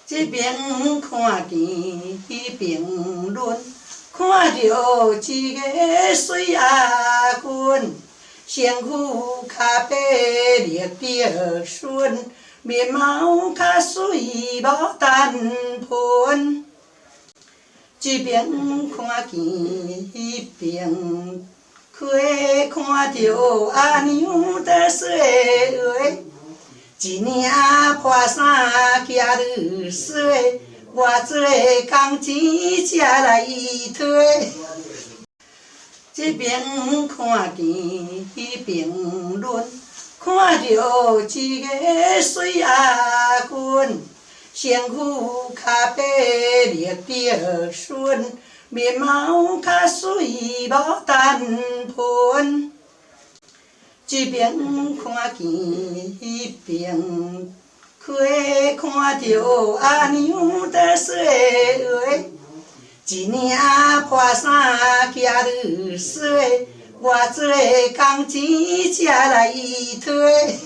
这边看见，迄边论，看着一个水阿君，身躯较白，绿着顺，面貌较水无单喷。这边看见，迄边开，看着阿娘在说话。一领破衫行入水，偌济工钱才来退。这边看见，迄边论，看着一个水阿君，身躯较白，绿着顺，面貌较水无单喷。这边看见，迄边开，看着阿娘在说话。一领破衫行入水，偌济工钱才来退。